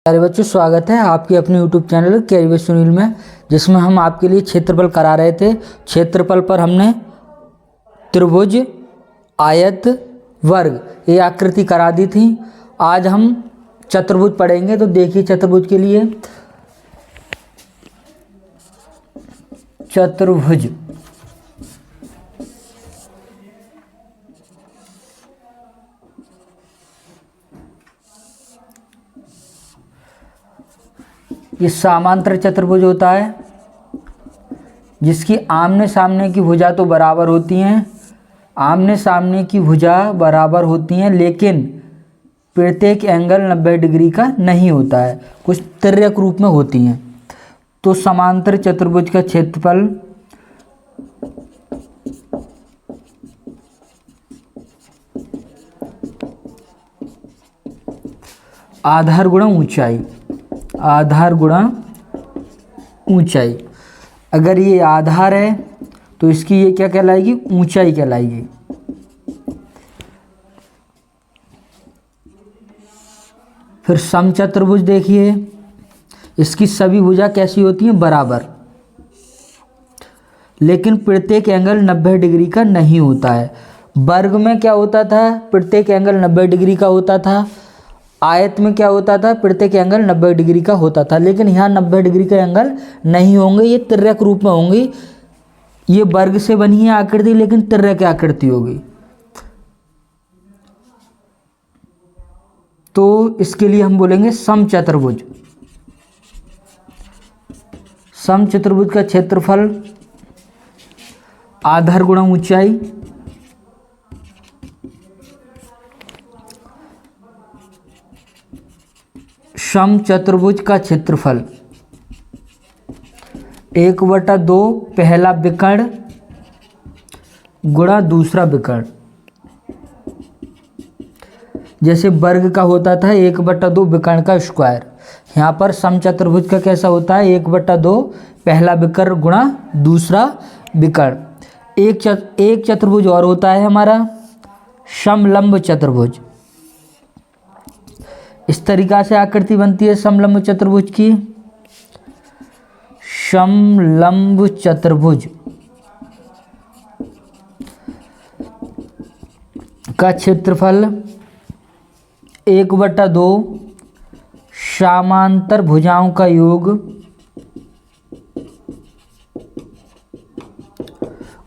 प्यारे बच्चों, स्वागत है आपके अपने YouTube channel career with Sunil में, जिसमें हम आपके लिए क्षेत्रफल करा रहे थे। क्षेत्रफल पर हमने त्रिभुज, आयत, वर्ग ये आकृति करा दी थी। आज हम चतुर्भुज पढ़ेंगे। तो देखिए, चतुर्भुज के लिए चतुर्भुज ये समांतर चतुर्भुज होता है, जिसकी आमने सामने की भुजा तो बराबर होती हैं, आमने सामने की भुजा बराबर होती हैं, लेकिन प्रत्येक एंगल 90 डिग्री का नहीं होता है, कुछ तिर्यक रूप में होती हैं। तो समांतर चतुर्भुज का क्षेत्रफल आधार गुणा ऊंचाई, आधार गुणा ऊंचाई। अगर ये आधार है तो इसकी ये क्या कहलाएगी? ऊंचाई कहलाएगी। फिर समचतुर्भुज देखिए, इसकी सभी भुजा कैसी होती हैं? बराबर, लेकिन प्रत्येक एंगल 90 डिग्री का नहीं होता है। वर्ग में क्या होता था? प्रत्येक एंगल 90 डिग्री का होता था। आयत में क्या होता था? प्रत्येक एंगल 90 डिग्री का होता था, लेकिन यहाँ 90 डिग्री का एंगल नहीं होंगे, ये तिर्यक रूप में होंगी। ये वर्ग से बनी है आकृति, लेकिन तिर्यक आकृति होगी। तो इसके लिए हम बोलेंगे समचतुर्भुज। समचतुर्भुज का क्षेत्रफल आधार गुणा ऊंचाई, समचतुर्भुज का क्षेत्रफल 1/2 पहला विकर्ण गुणा दूसरा विकर्ण। जैसे वर्ग का होता था 1/2 विकर्ण का स्क्वायर, यहाँ पर समचतुर्भुज का कैसा होता है? 1/2 पहला विकर्ण गुणा दूसरा विकर्ण। एक चतुर्भुज और होता है हमारा समलंब चतुर्भुज। इस तरीका से आकृति बनती है समलंब चतुर्भुज की। समलंब चतुर्भुज का क्षेत्रफल 1/2 समांतर भुजाओं का योग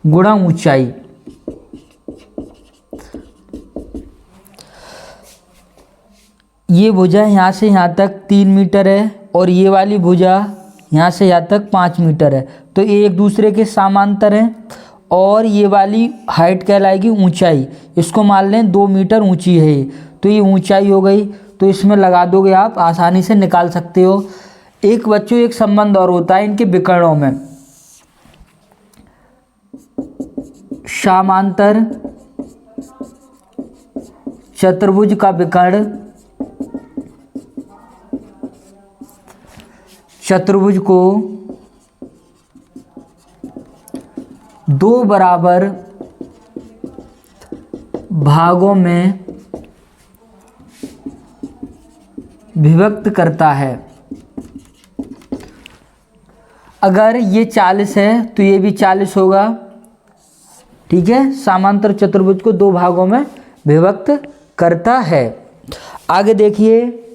गुणा ऊंचाई। ये भुजा यहाँ से यहाँ तक 3 मीटर है, और ये वाली भुजा यहाँ से यहाँ तक 5 मीटर है, तो ये एक दूसरे के समांतर हैं। और ये वाली हाइट कहलाएगी ऊंचाई। इसको मान लें 2 मीटर ऊंची है ये, तो ये ऊंचाई हो गई। तो इसमें लगा दोगे, आप आसानी से निकाल सकते हो। एक बच्चों एक संबंध और होता है इनके विकर्णों में। समांतर चतुर्भुज का विकर्ण चतुर्भुज को 2 बराबर भागों में विभक्त करता है। अगर ये 40 है तो ये भी 40 होगा, ठीक है। समांतर चतुर्भुज को 2 भागों में विभक्त करता है। आगे देखिए,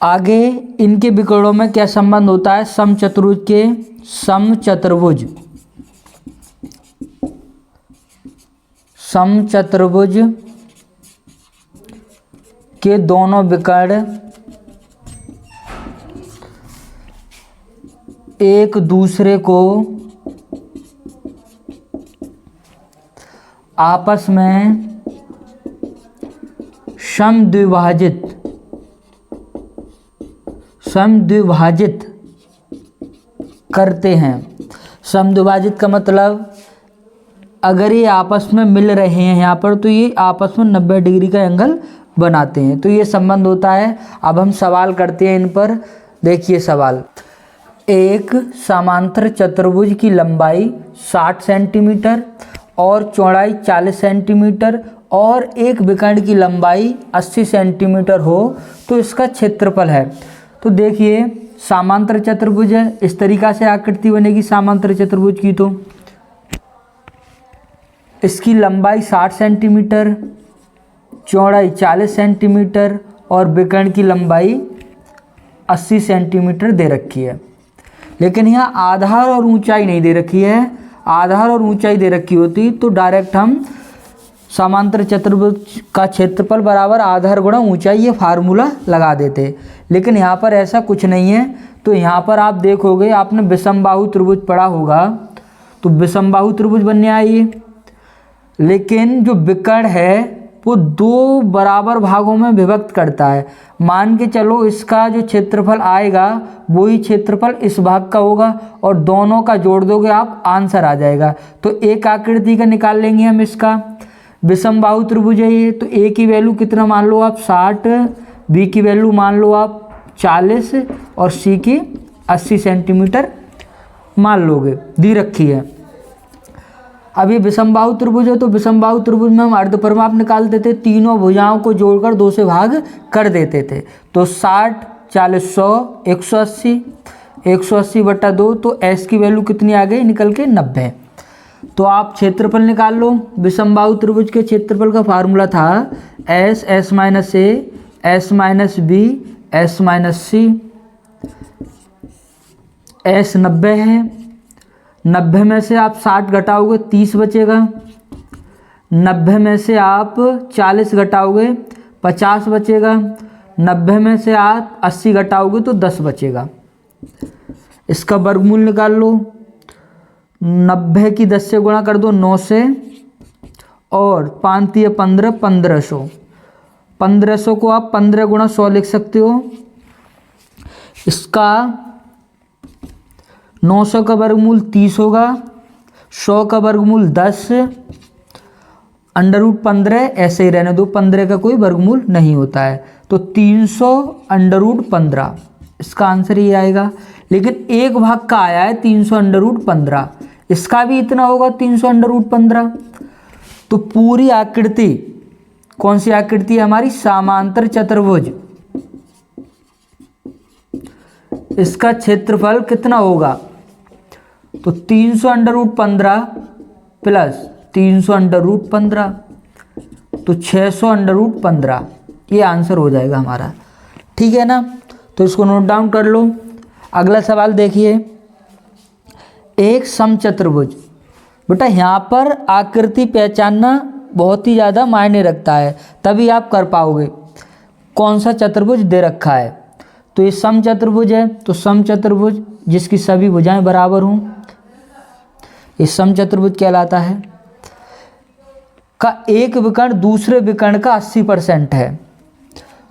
आगे इनके विकर्णों में क्या संबंध होता है? समचतुर्भुज के समचतुर्भुज के दोनों विकर्ण एक दूसरे को आपस में समद्विभाजित करते हैं। समद्विभाजित का मतलब, अगर ये आपस में मिल रहे हैं यहाँ पर, तो ये आपस में 90 डिग्री का एंगल बनाते हैं। तो ये संबंध होता है। अब हम सवाल करते हैं इन पर। देखिए सवाल, एक समांतर चतुर्भुज की लंबाई 60 सेंटीमीटर और चौड़ाई 40 सेंटीमीटर और एक विकर्ण की लंबाई 80 सेंटीमीटर हो तो इसका क्षेत्रफल है। तो देखिए समांतर चतुर्भुज है, इस तरीक़ा से आकृति बनेगी समांतर चतुर्भुज की। तो इसकी लंबाई 60 सेंटीमीटर, चौड़ाई 40 सेंटीमीटर और विकर्ण की लंबाई 80 सेंटीमीटर दे रखी है। लेकिन यहाँ आधार और ऊंचाई नहीं दे रखी है। आधार और ऊंचाई दे रखी होती तो डायरेक्ट हम समांतर चतुर्भुज का क्षेत्रफल बराबर आधार गुणा ऊंचाई ये फार्मूला लगा देते। लेकिन यहाँ पर ऐसा कुछ नहीं है। तो यहाँ पर आप देखोगे, आपने विषमबाहु त्रिभुज पढ़ा होगा, तो विषमबाहु त्रिभुज बनने आई है। लेकिन जो विकर्ण है वो दो बराबर भागों में विभक्त करता है। मान के चलो इसका जो क्षेत्रफल आएगा वही क्षेत्रफल इस भाग का होगा और दोनों का जोड़ दोगे आप, आंसर आ जाएगा। तो एक आकृति का निकाल लेंगे हम, इसका विषमबाहु त्रिभुज है ये। तो ए की वैल्यू कितना मान लो आप 60, बी की वैल्यू मान लो आप 40 और सी की 80 सेंटीमीटर मान लोगे, दी रखी है। अब ये विषमबाहु त्रिभुज है तो विषमबाहु त्रिभुज में हम अर्धपरिमाप निकालते थे, तीनों भुजाओं को जोड़कर 2 से भाग कर देते थे। तो 60, 40, 100, 180, 180 बटा 2, तो एस की वैल्यू कितनी आ गई निकल के 90। तो आप क्षेत्रफल निकाल लो। विषमबाहु त्रिभुज के क्षेत्रफल का फार्मूला था s, s minus a, s minus b, s minus c. S 90 है, 90 में से आप 60 घटाओगे 30 बचेगा, 90 में से आप 40 घटाओगे 50 बचेगा, 90 में से आप 80 घटाओगे तो 10 बचेगा। इसका वर्गमूल निकाल लो। 90 की 10 से गुणा कर दो 9 से, और 5 × 15, 1500। 1500 को आप 15 गुणा 100 लिख सकते हो। इसका 900 का वर्गमूल 30 होगा, 100 का वर्गमूल 10, √15 ऐसे ही रहने दो, 15 का कोई वर्गमूल नहीं होता है। तो 300 √15 इसका आंसर ये आएगा। लेकिन एक भाग का आया है 300 √15, इसका भी इतना होगा 300 √15। तो पूरी आकृति कौन सी आकृति है हमारी? समांतर चतुर्भुज। इसका क्षेत्रफल कितना होगा? तो 300 √15 प्लस 300 √15, तो 600 √15 ये आंसर हो जाएगा हमारा। ठीक है ना? तो इसको नोट डाउन कर लो। अगला सवाल देखिए, एक समचतुर्भुज। बेटा यहाँ पर आकृति पहचानना बहुत ही ज़्यादा मायने रखता है, तभी आप कर पाओगे। कौन सा चतुर्भुज दे रखा है? तो ये समचतुर्भुज है। तो समचतुर्भुज जिसकी सभी भुजाएं बराबर हों, ये समचतुर्भुज कहलाता है। का एक विकर्ण दूसरे विकर्ण का 80% है।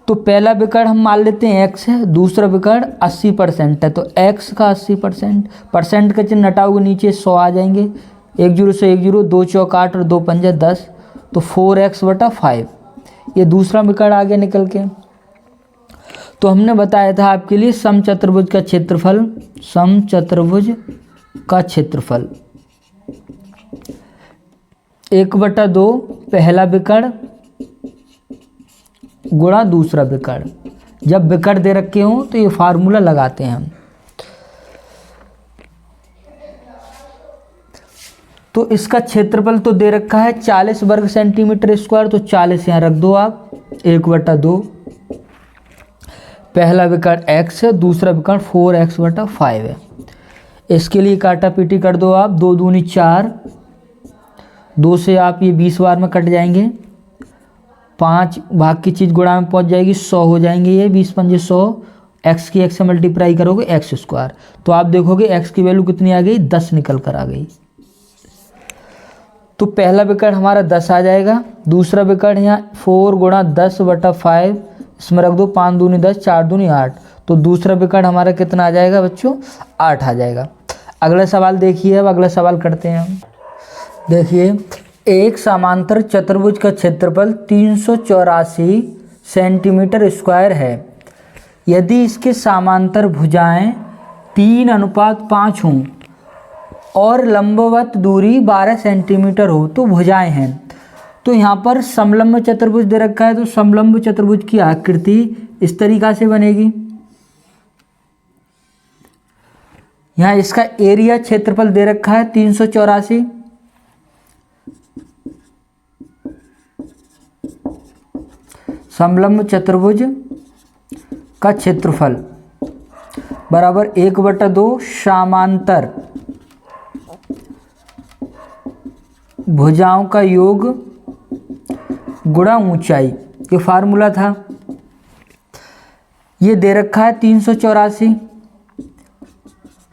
तो पहला विकर्ण हम मान लेते हैं x है, दूसरा विकर्ण 80% है। तो x का 80%, परसेंट का चिन्ह हटाओगे नीचे 100 आ जाएंगे। 1 0 से 1 0, 2 चौक 8 और 2 पंजे 10, तो 4x/5 ये दूसरा विकर्ण आ गया निकल के। तो हमने बताया था आपके लिए समचतुर्भुज का क्षेत्रफल, समचतुर्भुज का क्षेत्रफल 1/2 पहला विकर्ण गुणा दूसरा विकर्ण। जब विकर्ण दे रखे हों तो ये फार्मूला लगाते हैं हम। तो इसका क्षेत्रफल तो दे रखा है 40 वर्ग सेंटीमीटर स्क्वायर, तो 40 यहाँ रख दो आप। 1/2 पहला विकर्ण x है, दूसरा विकर्ण 4x/5 है। इसके लिए काटा पीटी कर दो आप। 2 दूनी 4, 2 से आप ये 20 बार में कट जाएंगे। 5 भाग की चीज़ गुणा में पहुंच जाएगी, 100 हो जाएंगे ये। 20 पंजे 100, x की x से मल्टीप्लाई करोगे x²। तो आप देखोगे x की वैल्यू कितनी आ गई? 10 निकल कर आ गई। तो पहला विकर्ण हमारा 10 आ जाएगा। दूसरा विकर्ण यहाँ 4 गुणा 10/5, इसमें रख दो 5 दूनी 10, 4 दूनी 8। तो दूसरा विकर्ण हमारा कितना आ जाएगा बच्चों? 8 आ जाएगा। अगला सवाल देखिए। अब अगला सवाल करते हैं हम। देखिए, एक समांतर चतुर्भुज का क्षेत्रफल 384 सेंटीमीटर स्क्वायर है। यदि इसके समांतर भुजाएं 3:5 हों और लंबवत दूरी 12 सेंटीमीटर हो तो भुजाएं हैं। तो यहाँ पर समलंब चतुर्भुज दे रखा है, तो समलंब चतुर्भुज की आकृति इस तरीका से बनेगी। यहाँ इसका एरिया क्षेत्रफल दे रखा है 384। समलंब चतुर्भुज का क्षेत्रफल बराबर 1/2 समांतर भुजाओं का योग गुणा ऊंचाई, ये फार्मूला था। ये दे रखा है 384।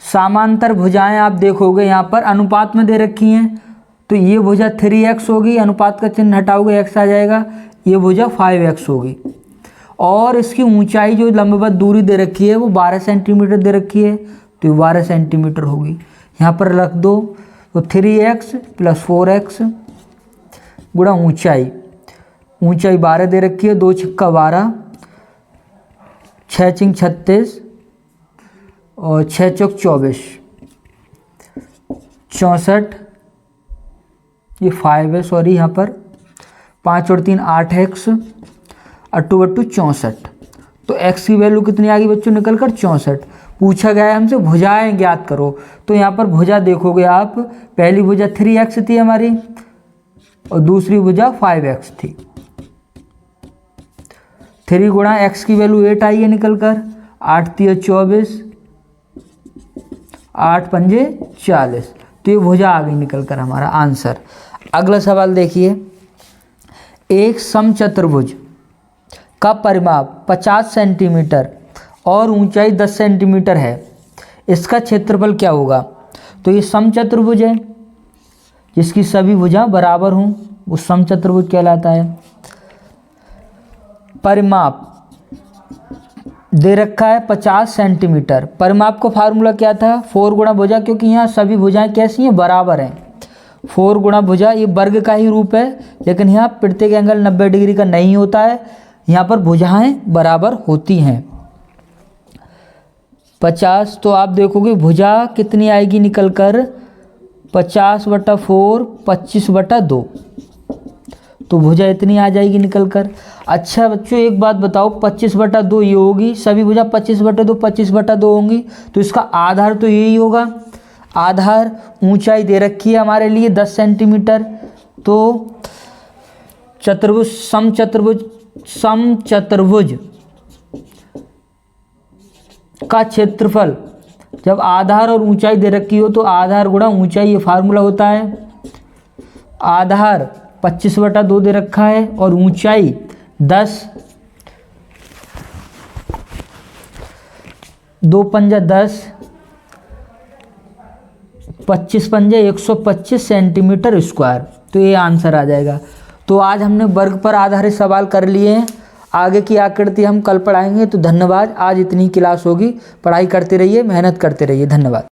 समांतर भुजाएं आप देखोगे यहाँ पर अनुपात में दे रखी हैं, तो ये भुजा 3x होगी, अनुपात का चिन्ह हटाओगे x आ जाएगा, ये भुजा 5x होगी। और इसकी ऊंचाई जो लंबवत दूरी दे रखी है वो 12 सेंटीमीटर दे रखी है, तो ये 12 सेंटीमीटर होगी। यहाँ पर रख दो, तो 3x + 4x गुणा ऊंचाई, ऊंचाई 12 दे रखी है, 2 छक्का 12, 6 चिंग 36 और 6 चौक 24, 64, ये 5 है, सॉरी यहाँ पर 5 और 3 8x, 8 64। तो x की वैल्यू कितनी आ गई बच्चों निकल कर 64। पूछा गया है हमसे भुजाएं ज्ञात करो, तो यहाँ पर भुजा देखोगे आप, पहली भुजा 3x थी हमारी और दूसरी भुजा 5x थी। 3 गुणा x की वैल्यू 8 आई है निकल कर, 8 3 24, 8 पंजे 40, तो ये भुजा आ गई निकल कर हमारा आंसर। अगला सवाल देखिए, एक समचतुर्भुज का परिमाप 50 सेंटीमीटर और ऊंचाई 10 सेंटीमीटर है, इसका क्षेत्रफल क्या होगा? तो ये समचतुर्भुज है जिसकी सभी भुजा बराबर हों, वो समचतुर्भुज कहलाता है। परिमाप दे रखा है 50 सेंटीमीटर। परिमाप का फार्मूला क्या था? 4 गुणा भुजा, क्योंकि यहाँ सभी भुजाएं कैसी हैं? बराबर हैं। 4 गुणा भुजा, ये वर्ग का ही रूप है, लेकिन यहाँ प्रत्येक एंगल 90 डिग्री का नहीं होता है, यहाँ पर भुजाएं बराबर होती हैं। 50, तो आप देखोगे भुजा कितनी आएगी निकल कर 50/4 25/2, तो भुजा इतनी आ जाएगी निकल कर। अच्छा बच्चों एक बात बताओ, 25/2 ये होगी, सभी भुजा 25/2 25/2 होंगी, तो इसका आधार तो यही होगा। आधार ऊंचाई दे रखी है हमारे लिए 10 सेंटीमीटर, तो चतुर्भुज समचतुर्भुज का क्षेत्रफल जब आधार और ऊंचाई दे रखी हो तो आधार गुणा ऊंचाई, ये फार्मूला होता है। आधार 25/2 दे रखा है और ऊंचाई 10, 2 पंजा 10, 25 पंजे 125 सेंटीमीटर स्क्वायर, तो ये आंसर आ जाएगा। तो आज हमने वर्ग पर आधारित सवाल कर लिए हैं, आगे की आकृति हम कल पढ़ाएंगे। तो धन्यवाद, आज इतनी क्लास होगी, पढ़ाई करते रहिए, मेहनत करते रहिए, धन्यवाद।